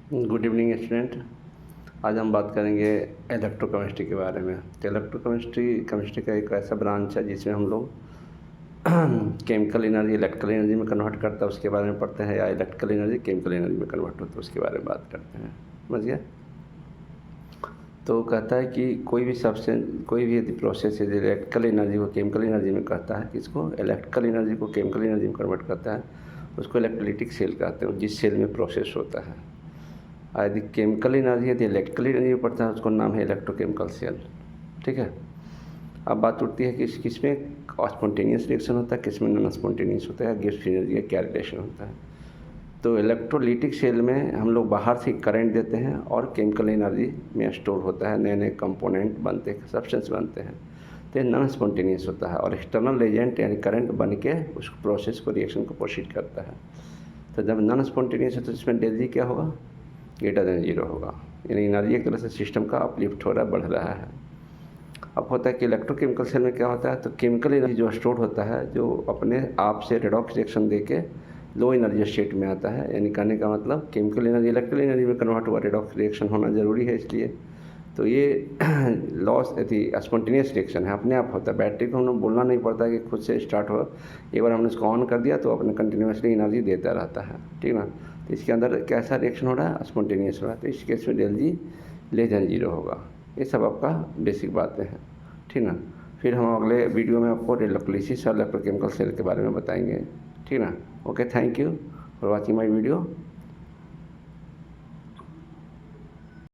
Good evening student. आज हम बात करेंगे इलेक्ट्रोकेमिस्ट्री के बारे में। तो केमिस्ट्री का एक ऐसा ब्रांच है जिसमें हम लोग केमिकल एनर्जी इलेक्ट्रिकल एनर्जी में कन्वर्ट करता है उसके बारे में पढ़ते हैं, या इलेक्ट्रिकल एनर्जी केमिकल एनर्जी में कन्वर्ट होता है उसके बारे में बात करते हैं। समझ गया? तो कहता है कि कोई भी यदि प्रोसेस यदि इलेक्ट्रिकल एनर्जी को केमिकल एनर्जी में कहता है, किसको इलेक्ट्रिकल एनर्जी को केमिकल एनर्जी में कन्वर्ट करता है, उसको इलेक्ट्रोलिटिक सेल कहते हैं, जिस सेल में प्रोसेस होता है। यदि केमिकल एनर्जी यदि इलेक्ट्रिकल एनर्जी में पड़ता है उसको नाम है इलेक्ट्रोकेमिकल सेल। ठीक है। अब बात उठती है कि किस में स्पॉन्टेनियस रिएक्शन होता है, किस में नॉन स्पॉन्टेनियस होता है, गिब्स एनर्जी का क्या रिलेशन होता है। तो इलेक्ट्रोलिटिक सेल में हम लोग बाहर से करंट देते हैं और केमिकल एनर्जी में स्टोर होता है, नए नए कंपोनेंट बनते हैं, सब्सटेंस बनते हैं। तो ये नॉन स्पॉन्टेनियस होता है और एक्सटर्नल एजेंट यानी करंट बन के उस प्रोसेस को रिएक्शन को प्रोसीड करता है। तो जब नॉन स्पॉन्टेनियस है तो इसमें डेल्टा क्या होगा, ग्रेटर देन 0 होगा, यानी एनर्जी एक तरह से सिस्टम का अपलिफ्ट हो रहा है, बढ़ रहा है। अब होता है कि इलेक्ट्रोकेमिकल सेल में क्या होता है, तो केमिकल एनर्जी जो स्टोर होता है जो अपने आप से रेडॉक्स रिएक्शन देके लो एनर्जी स्टेट में आता है, यानी कहने का मतलब केमिकल एनर्जी इलेक्ट्रिकल एनर्जी में कन्वर्ट हुआ, रेडॉक्स रिएक्शन होना ज़रूरी है इसलिए। तो ये लॉस थी स्पॉन्टेनियस रिएक्शन है, अपने आप होता है। बैटरी को हम लोग बोलना नहीं पड़ता कि खुद से स्टार्ट हो, एक बार हमने इसको ऑन कर दिया तो अपने कंटिन्यूसली एनर्जी देता रहता है। ठीक ना। तो इसके अंदर कैसा रिएक्शन हो रहा है, स्पॉन्टेनियस हो रहा है। तो इस केस में डेल जी लेस देन 0 होगा। ये सब आपका बेसिक बातें हैं। ठीक ना। फिर हम अगले वीडियो में आपको इलेक्ट्रोलिसिस और इलेक्ट्रोकेमिकल सेल के बारे में बताएंगे। ठीक ना। Okay, thank you for watching my video.